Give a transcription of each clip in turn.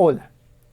Hola.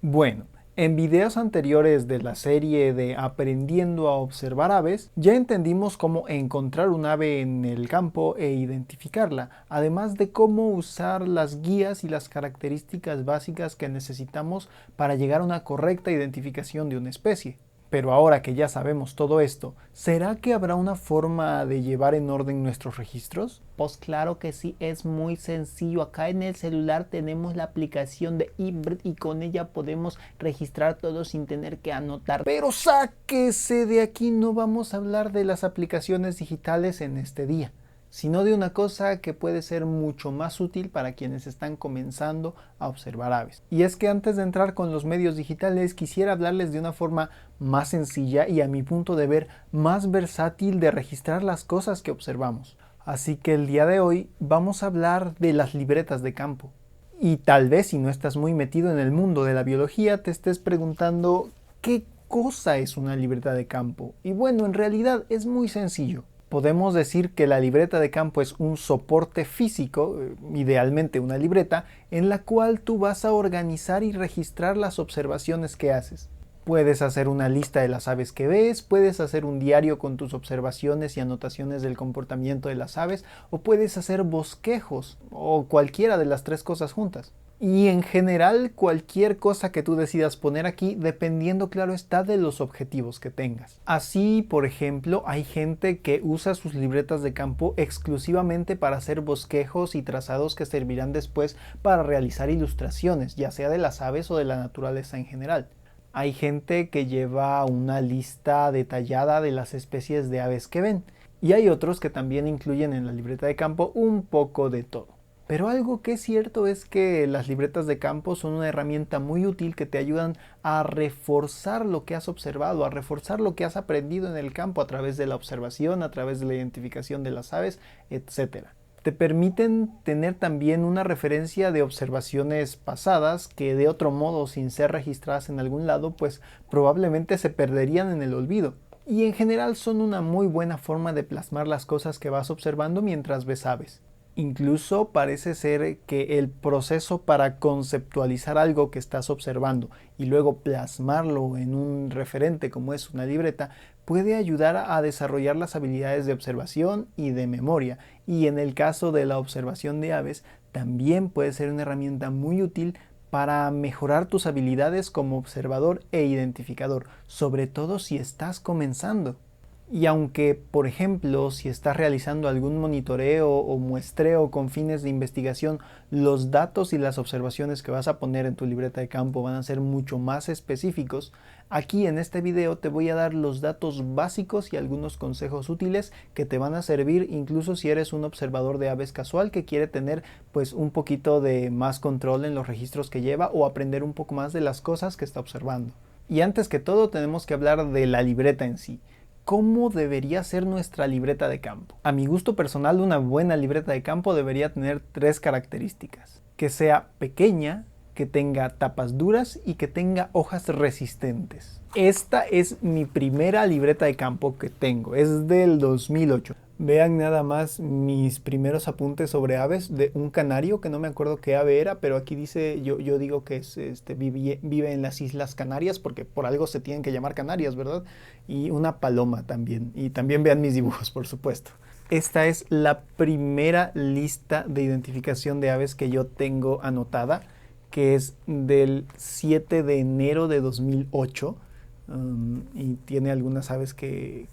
Bueno, en videos anteriores de la serie de Aprendiendo a observar aves, ya entendimos cómo encontrar un ave en el campo e identificarla, además de cómo usar las guías y las características básicas que necesitamos para llegar a una correcta identificación de una especie. Pero ahora que ya sabemos todo esto, ¿será que habrá una forma de llevar en orden nuestros registros? Pues claro que sí, es muy sencillo. Acá en el celular tenemos la aplicación de eBird y con ella podemos registrar todo sin tener que anotar. Pero sáquese de aquí, no vamos a hablar de las aplicaciones digitales en este día, sino de una cosa que puede ser mucho más útil para quienes están comenzando a observar aves. Y es que antes de entrar con los medios digitales quisiera hablarles de una forma más sencilla y a mi punto de ver más versátil de registrar las cosas que observamos. Así que el día de hoy vamos a hablar de las libretas de campo. Y tal vez si no estás muy metido en el mundo de la biología te estés preguntando ¿qué cosa es una libreta de campo? Y bueno, en realidad es muy sencillo. Podemos decir que la libreta de campo es un soporte físico, idealmente una libreta, en la cual tú vas a organizar y registrar las observaciones que haces. Puedes hacer una lista de las aves que ves, puedes hacer un diario con tus observaciones y anotaciones del comportamiento de las aves, o puedes hacer bosquejos, o cualquiera de las tres cosas juntas. Y en general cualquier cosa que tú decidas poner aquí, dependiendo claro está de los objetivos que tengas. Así, por ejemplo, hay gente que usa sus libretas de campo exclusivamente para hacer bosquejos y trazados que servirán después para realizar ilustraciones, ya sea de las aves o de la naturaleza en general. Hay gente que lleva una lista detallada de las especies de aves que ven, y hay otros que también incluyen en la libreta de campo un poco de todo. Pero algo que es cierto es que las libretas de campo son una herramienta muy útil que te ayudan a reforzar lo que has observado, a reforzar lo que has aprendido en el campo a través de la observación, a través de la identificación de las aves, etc. Te permiten tener también una referencia de observaciones pasadas que de otro modo, sin ser registradas en algún lado, pues probablemente se perderían en el olvido. Y en general son una muy buena forma de plasmar las cosas que vas observando mientras ves aves. Incluso parece ser que el proceso para conceptualizar algo que estás observando y luego plasmarlo en un referente como es una libreta puede ayudar a desarrollar las habilidades de observación y de memoria. Y en el caso de la observación de aves, también puede ser una herramienta muy útil para mejorar tus habilidades como observador e identificador, sobre todo si estás comenzando. Y aunque, por ejemplo, si estás realizando algún monitoreo o muestreo con fines de investigación, los datos y las observaciones que vas a poner en tu libreta de campo van a ser mucho más específicos, aquí en este video te voy a dar los datos básicos y algunos consejos útiles que te van a servir incluso si eres un observador de aves casual que quiere tener pues un poquito de más control en los registros que lleva o aprender un poco más de las cosas que está observando. Y antes que todo tenemos que hablar de la libreta en sí. ¿Cómo debería ser nuestra libreta de campo? A mi gusto personal, una buena libreta de campo debería tener tres características. Que sea pequeña, que tenga tapas duras y que tenga hojas resistentes. Esta es mi primera libreta de campo que tengo, es del 2008. Vean nada más mis primeros apuntes sobre aves de un canario, que no me acuerdo qué ave era, pero aquí dice, yo digo que es, vive en las Islas Canarias, porque por algo se tienen que llamar Canarias, ¿verdad? Y una paloma también, y también vean mis dibujos, por supuesto. Esta es la primera lista de identificación de aves que yo tengo anotada, que es del 7 de enero de 2008. Y tiene algunas aves que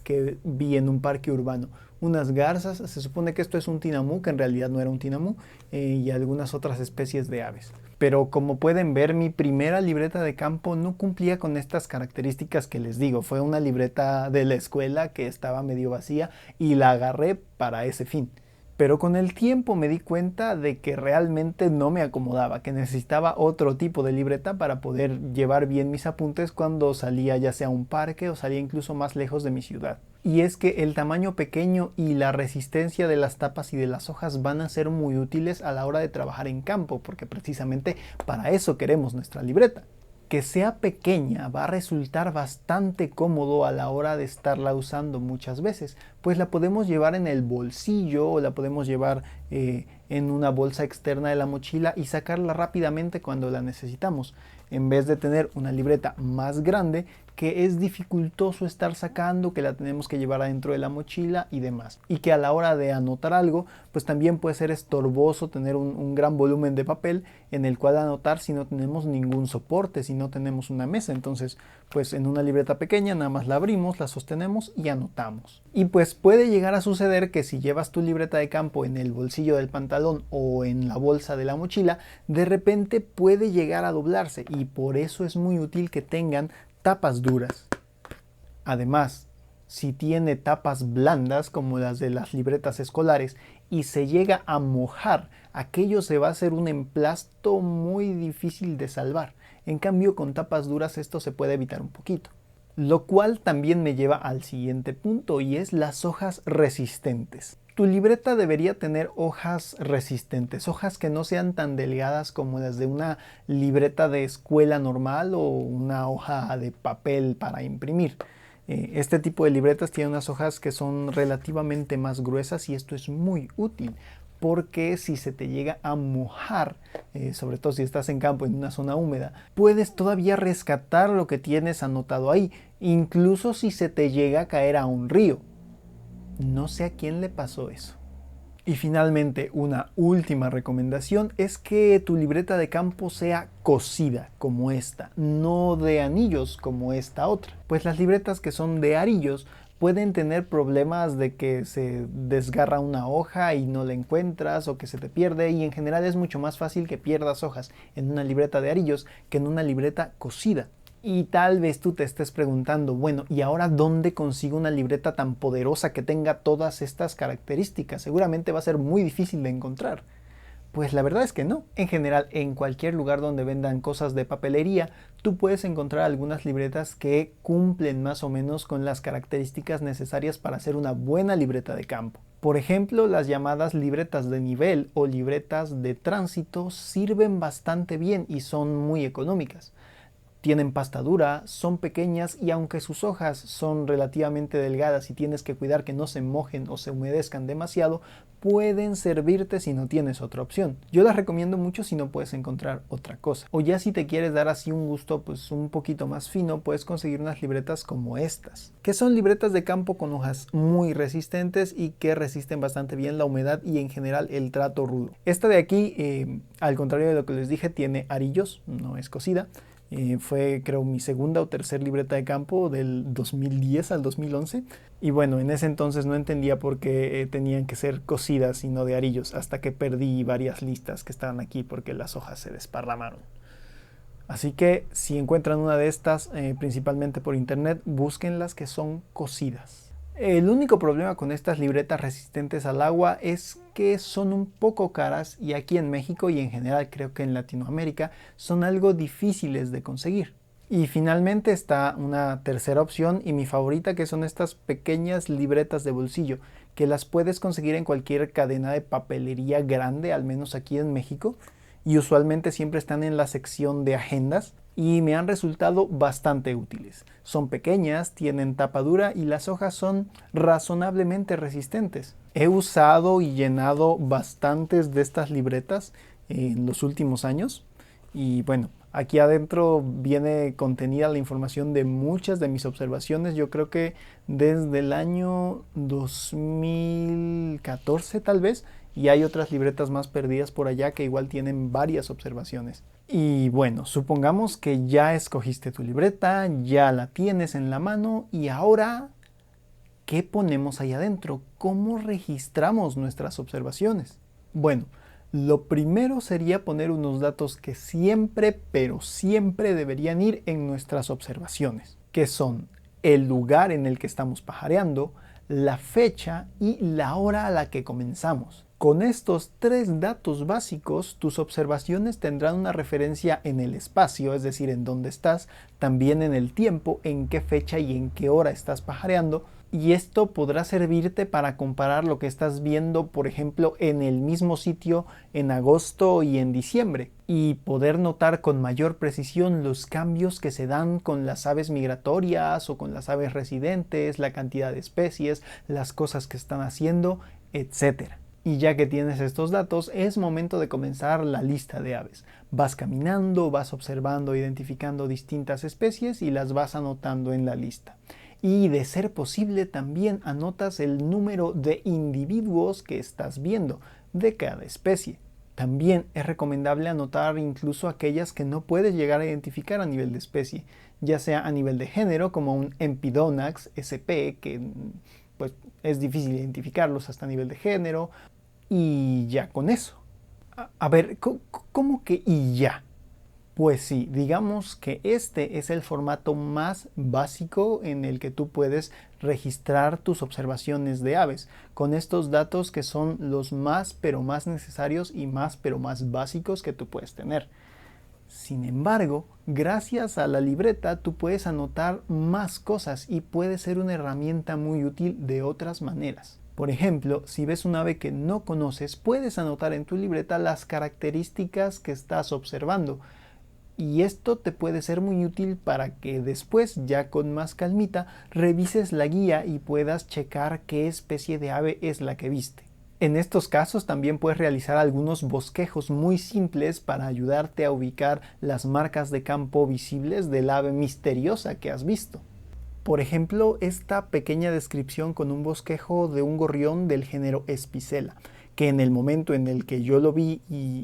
vi en un parque urbano. Unas garzas, se supone que esto es un tinamú, que en realidad no era un tinamú, y algunas otras especies de aves. Pero como pueden ver, mi primera libreta de campo no cumplía con estas características que les digo. Fue una libreta de la escuela que estaba medio vacía y la agarré para ese fin. Pero con el tiempo me di cuenta de que realmente no me acomodaba, que necesitaba otro tipo de libreta para poder llevar bien mis apuntes cuando salía ya sea a un parque o salía incluso más lejos de mi ciudad. Y es que el tamaño pequeño y la resistencia de las tapas y de las hojas van a ser muy útiles a la hora de trabajar en campo, porque precisamente para eso queremos nuestra libreta. Que sea pequeña va a resultar bastante cómodo a la hora de estarla usando muchas veces, pues la podemos llevar en el bolsillo o la podemos llevar en una bolsa externa de la mochila y sacarla rápidamente cuando la necesitamos, en vez de tener una libreta más grande que es dificultoso estar sacando, que la tenemos que llevar adentro de la mochila y demás. Y que a la hora de anotar algo, pues también puede ser estorboso tener un gran volumen de papel en el cual anotar si no tenemos ningún soporte, si no tenemos una mesa. Entonces, pues en una libreta pequeña nada más la abrimos, la sostenemos y anotamos. Y pues puede llegar a suceder que si llevas tu libreta de campo en el bolsillo del pantalón o en la bolsa de la mochila, de repente puede llegar a doblarse y por eso es muy útil que tengan tapas duras. Además, si tiene tapas blandas como las de las libretas escolares y se llega a mojar, aquello se va a hacer un emplasto muy difícil de salvar. En cambio, con tapas duras esto se puede evitar un poquito. Lo cual también me lleva al siguiente punto y es las hojas resistentes. Tu libreta debería tener hojas resistentes, hojas que no sean tan delgadas como las de una libreta de escuela normal o una hoja de papel para imprimir. Este tipo de libretas tienen unas hojas que son relativamente más gruesas y esto es muy útil porque si se te llega a mojar, sobre todo si estás en campo en una zona húmeda, puedes todavía rescatar lo que tienes anotado ahí, incluso si se te llega a caer a un río. No sé a quién le pasó eso. Y finalmente, una última recomendación es que tu libreta de campo sea cosida como esta, no de anillos como esta otra. Pues las libretas que son de arillos pueden tener problemas de que se desgarra una hoja y no la encuentras o que se te pierde, y en general es mucho más fácil que pierdas hojas en una libreta de arillos que en una libreta cosida. Y tal vez tú te estés preguntando, bueno, ¿y ahora dónde consigo una libreta tan poderosa que tenga todas estas características? Seguramente va a ser muy difícil de encontrar. Pues la verdad es que no. En general, en cualquier lugar donde vendan cosas de papelería, tú puedes encontrar algunas libretas que cumplen más o menos con las características necesarias para hacer una buena libreta de campo. Por ejemplo, las llamadas libretas de nivel o libretas de tránsito sirven bastante bien y son muy económicas. Tienen pasta dura, son pequeñas y aunque sus hojas son relativamente delgadas y tienes que cuidar que no se mojen o se humedezcan demasiado, pueden servirte si no tienes otra opción. Yo las recomiendo mucho si no puedes encontrar otra cosa. O ya si te quieres dar así un gusto pues un poquito más fino, puedes conseguir unas libretas como estas, que son libretas de campo con hojas muy resistentes y que resisten bastante bien la humedad y en general el trato rudo. Esta de aquí, al contrario de lo que les dije, tiene arillos, no es cosida. Fue creo mi segunda o tercera libreta de campo del 2010 al 2011 y bueno, en ese entonces no entendía por qué tenían que ser cosidas y no de arillos, hasta que perdí varias listas que estaban aquí porque las hojas se desparramaron. Así que si encuentran una de estas, principalmente por internet, busquen las que son cosidas. El único problema con estas libretas resistentes al agua es que son un poco caras y aquí en México y en general creo que en Latinoamérica son algo difíciles de conseguir. Y finalmente está una tercera opción y mi favorita, que son estas pequeñas libretas de bolsillo que las puedes conseguir en cualquier cadena de papelería grande, al menos aquí en México, y usualmente siempre están en la sección de agendas y me han resultado bastante útiles. Son pequeñas, tienen tapa dura y las hojas son razonablemente resistentes. He usado y llenado bastantes de estas libretas en los últimos años y bueno, aquí adentro viene contenida la información de muchas de mis observaciones. Yo creo que desde el año 2014 tal vez, y hay otras libretas más perdidas por allá que igual tienen varias observaciones. Y bueno, supongamos que ya escogiste tu libreta, ya la tienes en la mano y ahora, ¿qué ponemos ahí adentro? ¿Cómo registramos nuestras observaciones? Bueno, lo primero sería poner unos datos que siempre, pero siempre deberían ir en nuestras observaciones, que son el lugar en el que estamos pajareando, la fecha y la hora a la que comenzamos. Con estos tres datos básicos, tus observaciones tendrán una referencia en el espacio, es decir, en dónde estás, también en el tiempo, en qué fecha y en qué hora estás pajareando, y esto podrá servirte para comparar lo que estás viendo, por ejemplo, en el mismo sitio en agosto y en diciembre, y poder notar con mayor precisión los cambios que se dan con las aves migratorias o con las aves residentes, la cantidad de especies, las cosas que están haciendo, etc. Y ya que tienes estos datos, es momento de comenzar la lista de aves. Vas caminando, vas observando, identificando distintas especies y las vas anotando en la lista. Y de ser posible también anotas el número de individuos que estás viendo de cada especie. También es recomendable anotar incluso aquellas que no puedes llegar a identificar a nivel de especie, ya sea a nivel de género como un Empidonax sp, que pues es difícil identificarlos hasta nivel de género, y ya con eso. A ver, ¿cómo que y ya? Pues sí, digamos que este es el formato más básico en el que tú puedes registrar tus observaciones de aves, con estos datos que son los más pero más necesarios y más pero más básicos que tú puedes tener. Sin embargo, gracias a la libreta tú puedes anotar más cosas y puede ser una herramienta muy útil de otras maneras. Por ejemplo, si ves un ave que no conoces, puedes anotar en tu libreta las características que estás observando. Y esto te puede ser muy útil para que después, ya con más calmita, revises la guía y puedas checar qué especie de ave es la que viste. En estos casos también puedes realizar algunos bosquejos muy simples para ayudarte a ubicar las marcas de campo visibles del ave misteriosa que has visto. Por ejemplo, esta pequeña descripción con un bosquejo de un gorrión del género Spicella, que en el momento en el que yo lo vi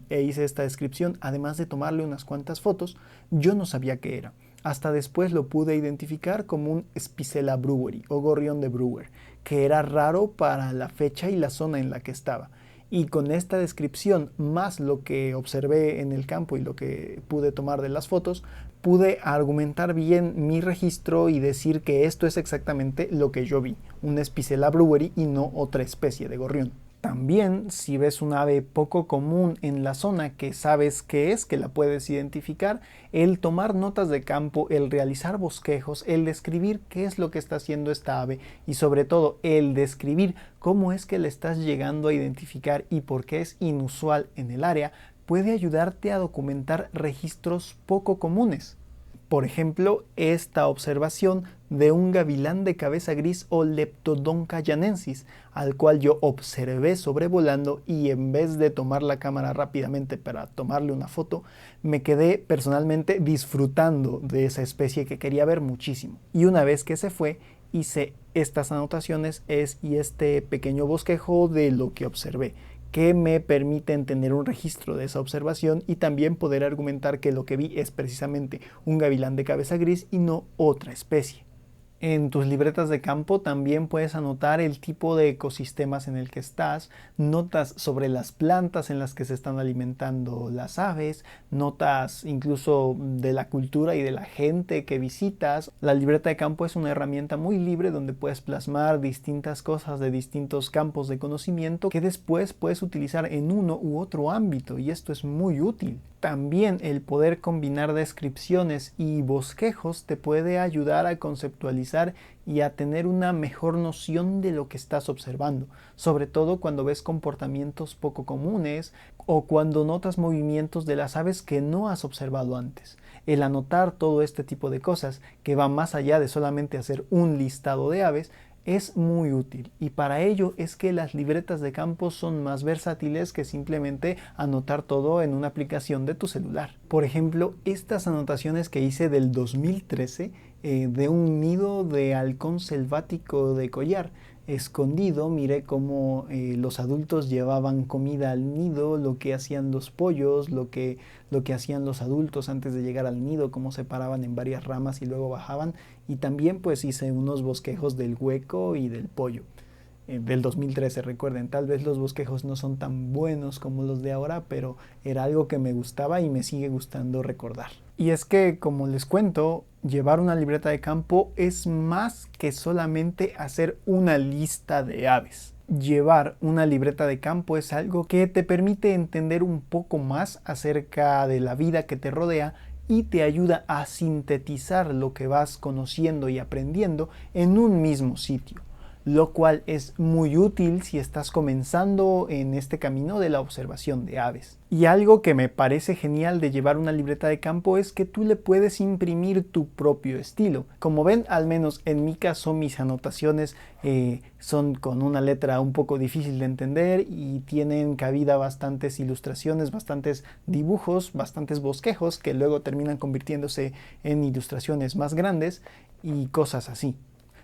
e hice esta descripción, además de tomarle unas cuantas fotos, yo no sabía qué era. Hasta después lo pude identificar como un Spicella breweri o gorrión de Brewer, que era raro para la fecha y la zona en la que estaba. Y con esta descripción, más lo que observé en el campo y lo que pude tomar de las fotos, pude argumentar bien mi registro y decir que esto es exactamente lo que yo vi, un Spicella breweri y no otra especie de gorrión. También, si ves un ave poco común en la zona que sabes qué es, que la puedes identificar, el tomar notas de campo, el realizar bosquejos, el describir qué es lo que está haciendo esta ave y sobre todo el describir cómo es que le estás llegando a identificar y por qué es inusual en el área, puede ayudarte a documentar registros poco comunes. Por ejemplo, esta observación de un gavilán de cabeza gris o Leptodon cayanensis, al cual yo observé sobrevolando y en vez de tomar la cámara rápidamente para tomarle una foto, me quedé personalmente disfrutando de esa especie que quería ver muchísimo. Y una vez que se fue, hice estas anotaciones y este pequeño bosquejo de lo que observé, que me permiten tener un registro de esa observación y también poder argumentar que lo que vi es precisamente un gavilán de cabeza gris y no otra especie. En tus libretas de campo también puedes anotar el tipo de ecosistemas en el que estás, notas sobre las plantas en las que se están alimentando las aves, notas incluso de la cultura y de la gente que visitas. La libreta de campo es una herramienta muy libre donde puedes plasmar distintas cosas de distintos campos de conocimiento que después puedes utilizar en uno u otro ámbito y esto es muy útil. También el poder combinar descripciones y bosquejos te puede ayudar a conceptualizar y a tener una mejor noción de lo que estás observando, sobre todo cuando ves comportamientos poco comunes o cuando notas movimientos de las aves que no has observado antes. El anotar todo este tipo de cosas, que va más allá de solamente hacer un listado de aves, es muy útil y para ello es que las libretas de campo son más versátiles que simplemente anotar todo en una aplicación de tu celular. Por ejemplo, estas anotaciones que hice del 2013 de un nido de halcón selvático de collar escondido, miré cómo los adultos llevaban comida al nido, lo que hacían los pollos, lo que hacían los adultos antes de llegar al nido, cómo se paraban en varias ramas y luego bajaban, y también pues hice unos bosquejos del hueco y del pollo. Del 2013, recuerden, tal vez los bosquejos no son tan buenos como los de ahora, pero era algo que me gustaba y me sigue gustando recordar. Y es que, como les cuento, llevar una libreta de campo es más que solamente hacer una lista de aves. Llevar una libreta de campo es algo que te permite entender un poco más acerca de la vida que te rodea y te ayuda a sintetizar lo que vas conociendo y aprendiendo en un mismo sitio. lo cual es muy útil si estás comenzando en este camino de la observación de aves. Y algo que me parece genial de llevar una libreta de campo es que tú le puedes imprimir tu propio estilo. Como ven, al menos en mi caso, mis anotaciones son con una letra un poco difícil de entender y tienen cabida bastantes ilustraciones, bastantes dibujos, bastantes bosquejos que luego terminan convirtiéndose en ilustraciones más grandes y cosas así.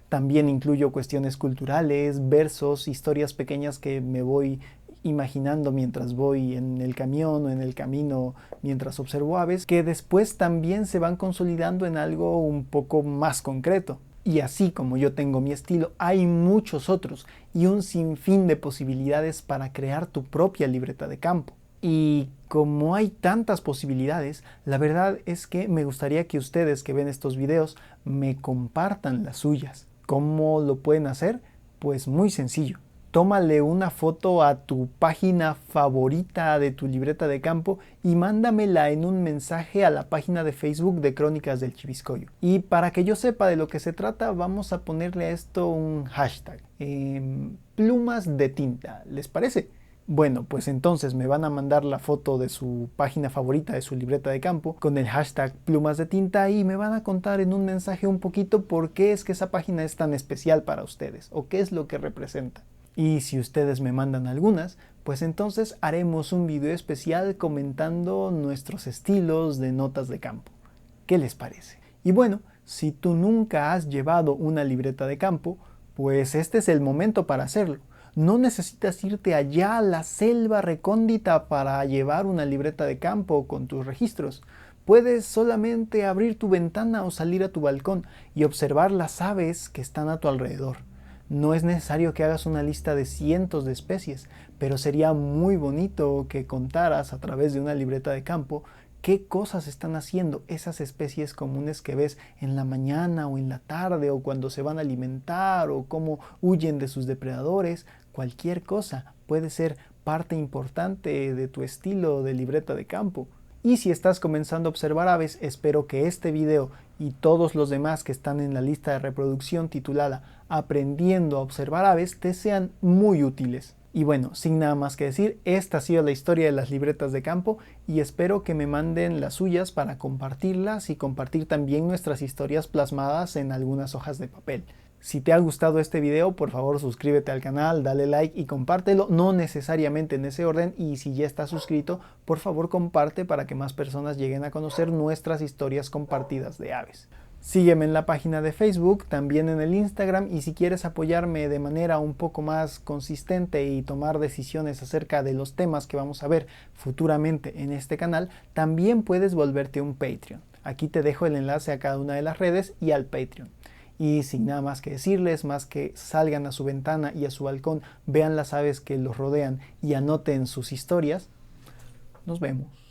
También incluyo cuestiones culturales, versos, historias pequeñas que me voy imaginando mientras voy en el camión o en el camino mientras observo aves, que después también se van consolidando en algo un poco más concreto. Y así como yo tengo mi estilo, hay muchos otros y un sinfín de posibilidades para crear tu propia libreta de campo. Y como hay tantas posibilidades, la verdad es que me gustaría que ustedes que ven estos videos me compartan las suyas. ¿Cómo lo pueden hacer? Pues muy sencillo. Tómale una foto a tu página favorita de tu libreta de campo y mándamela en un mensaje a la página de Facebook de Crónicas del Chiviscoyo. Y para que yo sepa de lo que se trata, vamos a ponerle a esto un hashtag. Plumas de tinta, ¿les parece? Bueno, pues entonces me van a mandar la foto de su página favorita de su libreta de campo con el hashtag plumas de tinta y me van a contar en un mensaje un poquito por qué es que esa página es tan especial para ustedes o qué es lo que representa. Y si ustedes me mandan algunas, pues entonces haremos un video especial comentando nuestros estilos de notas de campo. ¿Qué les parece? Y bueno, si tú nunca has llevado una libreta de campo, pues este es el momento para hacerlo. No necesitas irte allá a la selva recóndita para llevar una libreta de campo con tus registros. Puedes solamente abrir tu ventana o salir a tu balcón y observar las aves que están a tu alrededor. No es necesario que hagas una lista de cientos de especies, pero sería muy bonito que contaras a través de una libreta de campo qué cosas están haciendo esas especies comunes que ves en la mañana o en la tarde o cuando se van a alimentar o cómo huyen de sus depredadores. Cualquier cosa puede ser parte importante de tu estilo de libreta de campo. Y si estás comenzando a observar aves, espero que este video y todos los demás que están en la lista de reproducción titulada Aprendiendo a observar aves te sean muy útiles. Y bueno, sin nada más que decir, esta ha sido la historia de las libretas de campo y espero que me manden las suyas para compartirlas y compartir también nuestras historias plasmadas en algunas hojas de papel. Si te ha gustado este video, por favor suscríbete al canal, dale like y compártelo, no necesariamente en ese orden, y si ya estás suscrito, por favor comparte para que más personas lleguen a conocer nuestras historias compartidas de aves. Sígueme en la página de Facebook, también en el Instagram, y si quieres apoyarme de manera un poco más consistente y tomar decisiones acerca de los temas que vamos a ver futuramente en este canal, también puedes volverte un Patreon. Aquí te dejo el enlace a cada una de las redes y al Patreon. Y sin nada más que decirles, más que salgan a su ventana y a su balcón, vean las aves que los rodean y anoten sus historias, nos vemos.